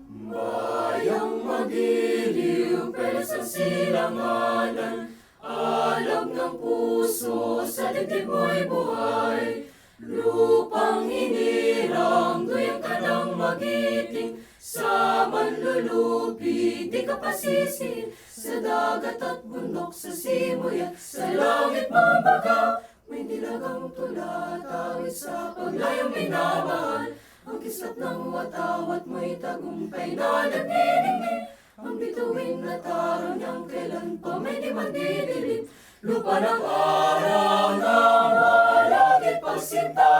Bayang magiliw, pelos ang silanganan, alab ng puso, sa dibdib mo'y buhay. Lupang hinirang, duyang ka ng magiting, sa manlulupig, di ka pasisihin. Sa dagat at bundok, sa simoy at sa langit mabaga, may nilagang tula, tawid sa paglayong minamahal. Ang kislap ng watawat mo'y tagumpay na nagniningning, ang bituin na taro niyang kailan pa may di magdidilim. Lupa ng araw ng walagit pagsinta,